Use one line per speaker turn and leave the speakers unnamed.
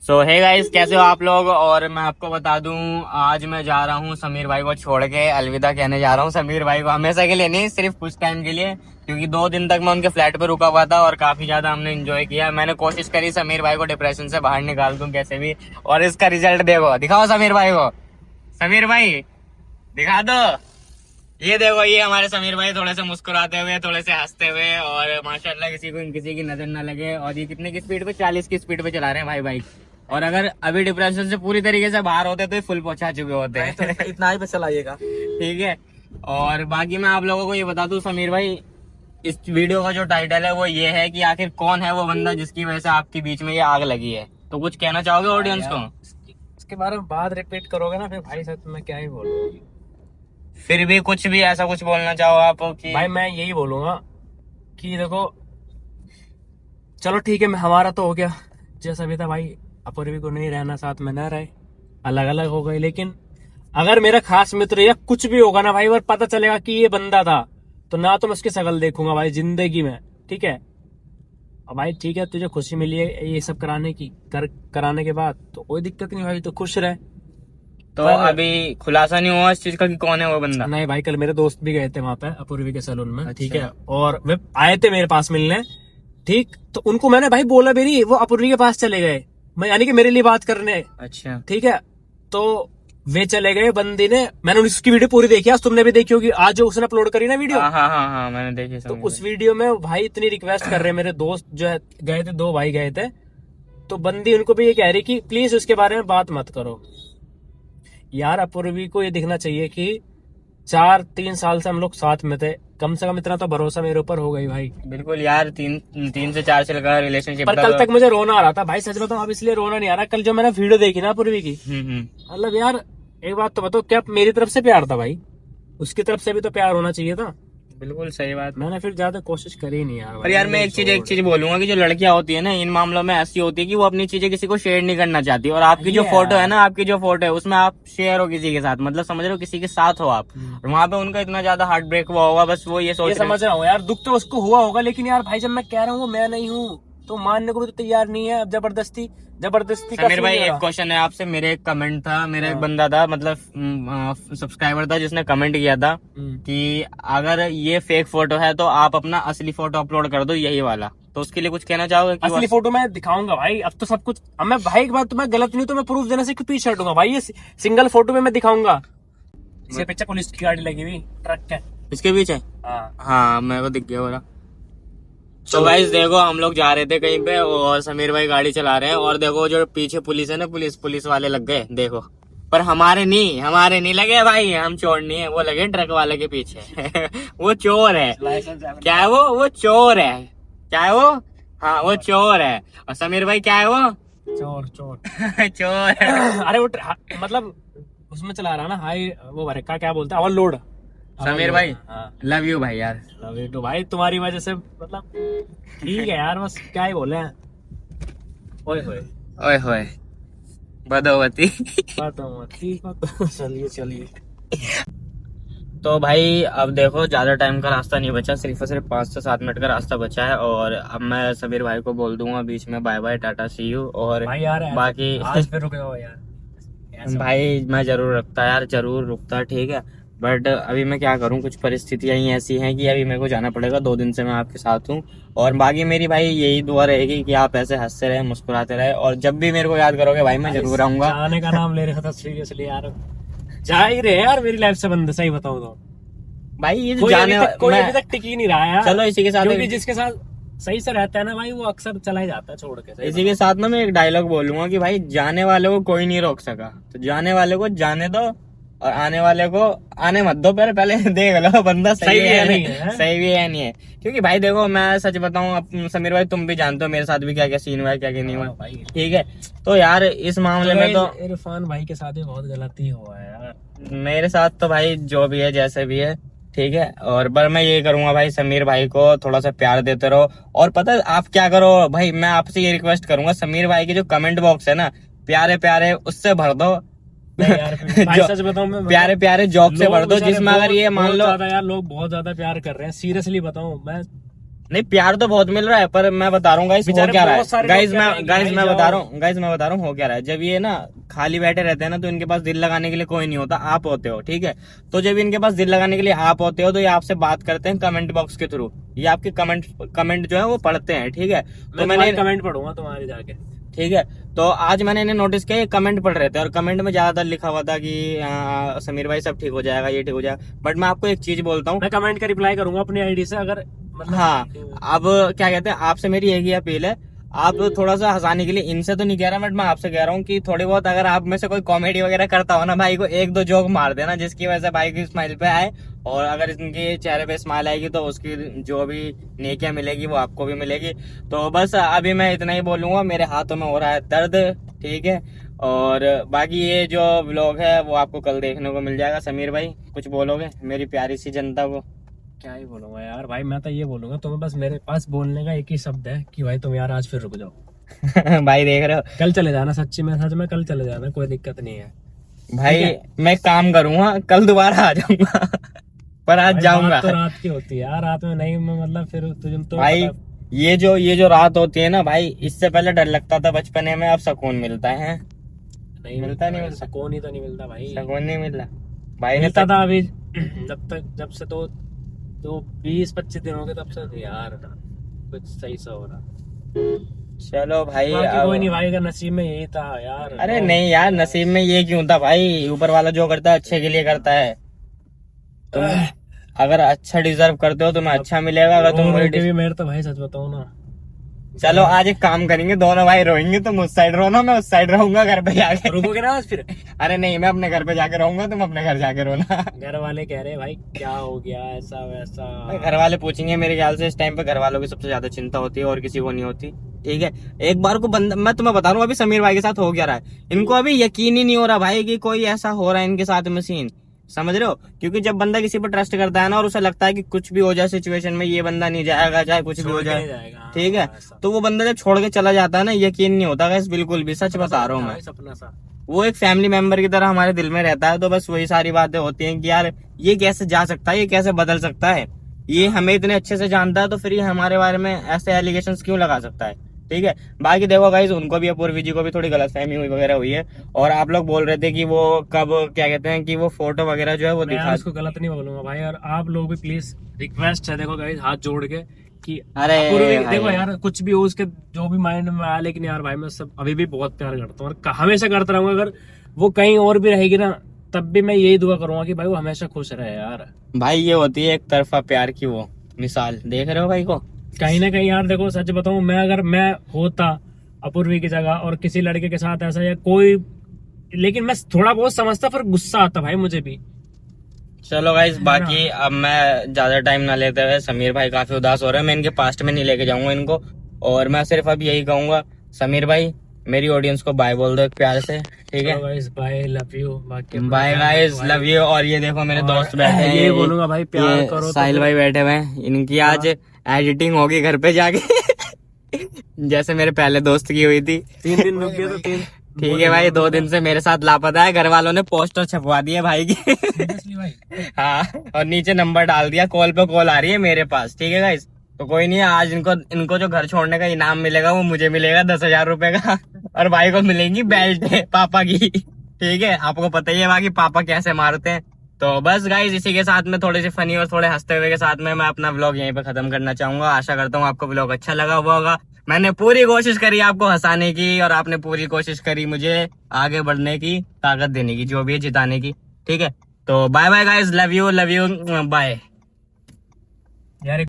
सो hey guys, कैसे हो आप लोग। और मैं आपको बता दूं, आज मैं जा रहा हूं समीर भाई को छोड़ के अलविदा कहने जा रहा हूं समीर भाई को। हमेशा के लिए नहीं, सिर्फ कुछ टाइम के लिए, क्योंकि 2 दिन तक मैं उनके फ्लैट पे रुका हुआ था और काफी ज्यादा हमने एंजॉय किया। मैंने कोशिश करी समीर भाई को डिप्रेशन से बाहर निकाल दूं कैसे भी, और इसका रिजल्ट देखो। दिखाओ समीर भाई को, समीर भाई दिखा दो। ये देखो, ये हमारे समीर भाई थोड़े से मुस्कुराते हुए, थोड़े से हंसते हुए, और माशाल्लाह किसी की नजर ना लगे। और ये कितने की स्पीड पे, 40 की स्पीड पे चला रहे हैं भाई बाइक। और अगर अभी डिप्रेशन से पूरी तरीके से बाहर होते तो ये फुल पहुंचा चुके होते हैं।
तो इतना ही पे चलाइएगा,
ठीक है। और बाकी मैं आप लोगों को ये बता दूं, समीर भाई, इस वीडियो का जो टाइटल है वो ये है कि आखिर कौन है वो बंदा जिसकी वजह से आपके बीच में ये आग लगी है। तो कुछ कहना चाहोगे ऑडियंस को?
इसके बारे में बात रिपीट करोगे ना, फिर भाई साहब मैं क्या ही बोलूँ।
फिर भी कुछ भी ऐसा कुछ बोलना चाहो आप कि
भाई मैं यही बोलूंगा कि देखो, चलो ठीक है, मैं हमारा तो हो गया जैसा भी था भाई। अपूर्वी को नहीं रहना, साथ में न रहे, अलग अलग हो गए। लेकिन अगर मेरा खास मित्र या कुछ भी होगा ना भाई, और पता चलेगा कि ये बंदा था, तो ना तो मैं उसकी शक्ल देखूंगा भाई जिंदगी में, ठीक है। और भाई ठीक है, तुझे खुशी मिली है ये सब कराने के बाद, तो कोई दिक्कत नहीं भाई, तो खुश रहे।
तो अभी खुलासा नहीं हुआ इस चीज का कि कौन है वो बंदा?
नहीं भाई, कल मेरे दोस्त भी गए थे वहां पे अपूर्वी के सैलून में, ठीक है। और वे आए थे मेरे पास मिलने, ठीक। तो उनको मैंने भाई बोला भी नहीं, वो अपूर्वी के पास चले गए, मैं यानी कि मेरे लिए बात करने।
अच्छा,
ठीक है। तो वे चले गए, बंदी ने, मैंने उसकी वीडियो पूरी देखी, आज तुमने भी देखी होगी, आज जो उसने अपलोड करी ना वीडियो।
हाँ, मैंने देखी।
तो उस वीडियो में भाई इतनी रिक्वेस्ट कर रहे हैं, मेरे दोस्त जो है गए थे, 2 भाई गए थे, तो बंदी उनको भी ये कह रही कि प्लीज उसके बारे में बात मत करो। यार अपूर्वी को ये दिखना चाहिए कि 3 साल से हम लोग साथ में थे, कम से कम इतना तो भरोसा मेरे ऊपर हो गई भाई।
बिल्कुल यार, 3 से 4 साल का रिलेशनशिप।
पर कल तक मुझे रोना आ रहा था भाई, सच बताऊं, अब इसलिए रोना नहीं आ रहा। कल जो मैंने वीडियो देखी ना अपूर्वी की, मतलब यार एक बात तो बताओ, क्या मेरी तरफ से प्यार था भाई? उसकी तरफ से भी तो प्यार होना चाहिए था।
बिल्कुल सही बात।
मैंने फिर ज्यादा कोशिश करी नहीं यार।
पर यार मैं एक चीज बोलूंगा कि जो लड़कियां होती है ना, इन मामलों में ऐसी होती है कि वो अपनी चीजें किसी को शेयर नहीं करना चाहती। और आपकी जो फोटो है ना, आपकी जो फोटो है उसमें आप शेयर हो किसी के साथ, मतलब समझ रहे हो, किसी के साथ हो आप, और वहाँ पे उनका इतना ज्यादा हार्ट ब्रेक हुआ होगा, बस वो ये
समझ रहा हूँ यार, दुख तो उसको हुआ होगा। लेकिन यार भाई, जब मैं कह रहा हूँ मैं नहीं हूँ, तो मानने को भी तो तैयार नहीं है। अब जबरदस्ती
समीर भाई, एक क्वेश्चन है आपसे। मेरे एक कमेंट था, मेरा एक बंदा था, मतलब सब्सक्राइबर था, जिसने कमेंट किया था कि अगर ये फेक फोटो है तो आप अपना असली फोटो अपलोड कर दो, यही वाला। तो उसके लिए कुछ कहना चाहोगे?
असली फोटो मैं दिखाऊंगा भाई, अब तो सब कुछ। अब मैं भाई एक बात, तो मैं गलत नहीं, तो मैं प्रूफ देने से क्यों पीछे हटूंगा भाई? ये सिंगल फोटो में मैं दिखाऊंगा। इसके पीछे पुलिस की गाड़ी लगी हुई, ट्रक है
इसके पीछे। हाँ, मेरे को दिख गया हो रहा। तो गाइस देखो, हम लोग जा रहे थे कहीं पे और समीर भाई गाड़ी चला रहे हैं, और देखो जो पीछे पुलिस है ना, पुलिस वाले लग गए देखो। पर हमारे नहीं लगे भाई, हम चोर नहीं है, वो लगे ट्रक वाले के पीछे। वो चोर है। क्या है वो चोर है। क्या है वो? हाँ, वो चोर है। और समीर भाई क्या है वो?
चोर
चोर है।
अरे वो मतलब उसमें चला रहा ना, हाई वो क्या बोलते हैं, ओवरलोड।
समीर भाई लव यू भाई यार।
लव यू टू भाई, तुम्हारी वजह से मतलब ठीक है यार, बस क्या ही बोले हैं। ओए होए
बदौवती।
चलिए।
तो भाई अब देखो, ज्यादा टाइम का रास्ता नहीं बचा, सिर्फ और सिर्फ 5 से 7 मिनट का रास्ता बचा है। और अब मैं समीर भाई को बोल दूंगा बीच में bye bye, tata, see you. और
भाई यार
बाकी
आज फिर रुके हो यार।
भाई मैं जरूर रुकता, ठीक है। बट अभी मैं क्या करूं, कुछ परिस्थितियां ही ऐसी हैं कि अभी मेरे को जाना पड़ेगा। 2 दिन से मैं आपके साथ हूं, और बाकी मेरी भाई यही दुआ रहेगी कि आप ऐसे हंसते रहे, मुस्कुराते रहे, और जब भी मेरे को याद करोगे भाई, मैं जरूर आऊंगा।
जाने का नाम ले रहे था सीरियसली यार, जा ही रहे यार मेरी लाइफ से बंद, सही बताऊं तो
भाई। ये
कोई अभी तक टिक ही नहीं रहा है।
चलो इसी के साथ,
क्योंकि जिसके साथ सही से रहता है ना भाई, वो अक्सर चला ही जाता है छोड़ के।
इसी के साथ ना मैं एक डायलॉग बोलूंगा कि भाई, जाने वाले को कोई नहीं रोक सका, तो जाने वाले को जाने दो, और आने वाले को आने मत दो। पहले देख लो बंदा सही है नहीं है, सही भी है नहीं है। क्योंकि भाई देखो, मैं सच बताऊं समीर भाई, तुम भी जानते हो मेरे साथ भी क्या क्या सीन हुआ है, क्या क्या नहीं हुआ, ठीक है। तो यार इस मामले में तो
इरफान भाई के साथ भी बहुत गलती हुआ है यार।
मेरे साथ तो भाई जो भी है, जैसे भी है, ठीक है। और पर मैं ये करूंगा भाई, समीर भाई को थोड़ा सा प्यार देते रहो। और पता है आप क्या करो भाई, मैं आपसे ये रिक्वेस्ट करूंगा, समीर भाई के जो कमेंट बॉक्स है ना, प्यारे उससे भर दो।
सच बताऊं,
प्यारे जॉब से भर दो, जिसमें अगर ये मान लो
यार लोग बहुत ज्यादा प्यार कर रहे हैं। सीरियसली बताऊं, मैं
नहीं प्यार तो बहुत मिल रहा है, पर मैं बता रहा हूँ गाइस हो
बेचारे
क्या रहा
बहुत
है।
सारे
गाइस
लोग कह रहे
मैं
हैं कि भाई
मैं बता रहा हूँ हो क्या रहा है। जब ये ना खाली बैठे रहते हैं ना, तो इनके पास दिल लगाने के लिए कोई नहीं होता, आप होते हो, ठीक है। तो जब इनके पास दिल लगाने के लिए आप होते हो, तो ये आपसे बात करते हैं कमेंट बॉक्स के थ्रू। ये आपके कमेंट जो है वो पढ़ते हैं, ठीक है। तो
मैं कमेंट पढ़ूंगा तुम्हारे जाके,
ठीक है। तो आज मैंने इन्हें नोटिस किया, ये कमेंट पढ़ रहे थे और कमेंट में ज्यादातर लिखा हुआ था कि समीर भाई सब ठीक हो जाएगा, ये ठीक हो जाएगा। बट मैं आपको एक चीज बोलता हूँ,
मैं कमेंट का रिप्लाई करूंगा अपनी आईडी से, अगर मतलब
हाँ, अब क्या कहते हैं, आपसे मेरी एक ही अपील है, आप थोड़ा सा हंसाने के लिए, इनसे तो नहीं कह रहा, बट मैं आपसे कह रहा हूँ कि थोड़ी बहुत अगर आप में से कोई कॉमेडी वगैरह करता हो ना, भाई को एक दो जोक मार देना, जिसकी वजह से भाई की स्माइल पे आए। और अगर इनके चेहरे पे स्माइल आएगी तो उसकी जो भी नेकियां मिलेगी वो आपको भी मिलेगी। तो बस अभी मैं इतना ही बोलूंगा, मेरे हाथों में हो रहा है दर्द, ठीक है। और बाकी ये जो व्लॉग है वो आपको कल देखने को मिल जाएगा। समीर भाई कुछ बोलोगे मेरी प्यारी सी जनता को?
क्या ही बोलूंगा यार भाई, मैं तो ये बोलूंगा तुम्हें, बस मेरे पास बोलने का एक ही शब्द है कि भाई तुम यार आज फिर रुक जाओ।
भाई देख रहे हो,
कल चले जाना, सच्ची में सच में कल चले जाना, कोई दिक्कत नहीं है
भाई मैं काम करूंगा, कल दोबारा आ जाऊंगा पर आज
भाई।
जाऊंगा
बात तो रात की होती है यार, रात में नहीं मैं मतलब फिर तुझे तो
भाई। ये जो रात होती है ना भाई, इससे पहले डर लगता था बचपने में, अब सुकून मिलता है।
नहीं
मिलता नहीं
भाई,
मिलता,
सुकून ही तो नहीं मिलता भाई।
सुकून नहीं मिल रहा भाई ने
मिलता था अभी जब से तो 20-25 दिन हो गए तब से यार कुछ सही सा हो रहा।
चलो भाई
बाकी कोई नहीं भाई, अगर नसीब में यही था यार।
अरे नहीं यार, नसीब में ये क्यों था भाई, ऊपर वाला जो करता है अच्छे के लिए करता है। तुम अगर अच्छा डिजर्व करते हो तुम्हें अच्छा मिलेगा, अगर तुम वही
भी मेरे तो भाई सच बताऊं ना,
चलो आज एक काम करेंगे, दोनों भाई रोएंगे, तुम उस साइड रोना, मैं उस साइड रहूंगा घर पे जाके।
रुकोगे ना आज फिर?
अरे नहीं, मैं अपने घर पे जाके रहूंगा, तुम अपने घर जाके रोना।
घर वाले कह रहे भाई क्या हो गया ऐसा वैसा।
भाई घर वाले पूछेंगे, मेरे ख्याल से इस टाइम पे घर वालों की सबसे ज्यादा चिंता होती है और किसी को नहीं होती, ठीक है। एक बार को बंदा, मैं तुम्हें बता रहा हूँ अभी समीर भाई के साथ हो क्या रहा है, इनको अभी यकीन ही नहीं हो रहा भाई कि कोई ऐसा हो रहा है इनके साथ में सीन, समझ रहे हो। क्योंकि जब बंदा किसी पर ट्रस्ट करता है ना, और उसे लगता है कि कुछ भी हो जाए सिचुएशन में ये बंदा नहीं जाएगा, चाहे कुछ भी हो जाए, ठीक है, तो वो बंदा जब छोड़ के चला जाता है ना, यकीन नहीं होता गाइस, बिल्कुल भी, सच बता रहा हूँ मैं।
सपना सा
वो एक फैमिली मेंबर की तरह हमारे दिल में रहता है। तो बस वही सारी बातें होती हैं कि यार ये कैसे जा सकता है, ये कैसे बदल सकता है, ये हमें इतने अच्छे से जानता है, तो फिर ये हमारे बारे में ऐसे एलिगेशंस क्यों लगा सकता है, ठीक है। बाकी देखो गाइस, उनको भी, अपूर्वी जी को भी थोड़ी गलतफहमी हुई वगैरह हुई है। और आप लोग बोल रहे थे कि वो कब, क्या कहते हैं, कि वो फोटो वगैरह जो है वो दिखा,
उसको गलत नहीं बोलूंगा भाई, और आप लोग भी प्लीज रिक्वेस्ट है, देखो गाइस हाथ जोड़ के कि
अरे
देखो यार कुछ भी हो उसके जो भी माइंड में आया, लेकिन यार भाई मैं सब अभी भी बहुत प्यार करता हूँ और हमेशा करता रहूंगा। अगर वो कहीं और भी रहेगी ना, तब भी मैं यही दुआ करूंगा कि भाई वो हमेशा खुश रहे यार।
भाई ये होती है एक तरफा प्यार की वो मिसाल, देख रहे हो भाई को।
कहीं ना कहीं यार देखो, सच बताऊं, अगर मैं होता अपूर्वी की जगह और किसी लड़के के साथ ऐसा या कोई, लेकिन मैं थोड़ा बहुत समझता, पर गुस्सा आता भाई मुझे भी।
चलो गाइस, बाकी अब मैं ज्यादा टाइम ना लेते हुए, समीर भाई काफी उदास हो रहे हैं, मैं इनके पास्ट में नहीं लेके जाऊंगा इनको, और मैं सिर्फ अब यही कहूंगा, समीर भाई मेरी ऑडियंस को बाय बोल दो एक प्यार से, ठीक है।
Bye, love you,
bye guys, love you. और ये देखो मेरे दोस्त बैठे हैं,
ये बोलूंगा भाई प्यार करो।
साहिल भाई बैठे हुए हैं, इनकी आज एडिटिंग होगी घर पे जाके जैसे मेरे पहले दोस्त की हुई थी।
3 दिन रुक गया तो 3
ठीक है भाई, 2 दिन से मेरे साथ लापता है, घर वालों ने पोस्टर छपवा दिए भाई की हाँ, और नीचे नंबर डाल दिया, कॉल पे कॉल आ रही है मेरे पास, ठीक है गाइस। तो कोई नहीं, आज इनको जो घर छोड़ने का इनाम मिलेगा वो मुझे मिलेगा 10,000 रुपए का, और भाई को मिलेंगी बेल्ट पापा की, ठीक है। आपको पता ही है बाकी पापा कैसे मारते हैं। तो बस गाइस, इसी के साथ में थोड़े से फनी और थोड़े हंसते हुए के साथ में मैं अपना व्लॉग यहीं पे खत्म करना चाहूंगा। आशा करता हूँ आपको व्लॉग अच्छा लगा हुआ होगा। मैंने पूरी कोशिश करी आपको हंसाने की, और आपने पूरी कोशिश करी मुझे आगे बढ़ने की, ताकत देने की, जो भी है जिताने की, ठीक है। तो bye bye guys, love you bye यार।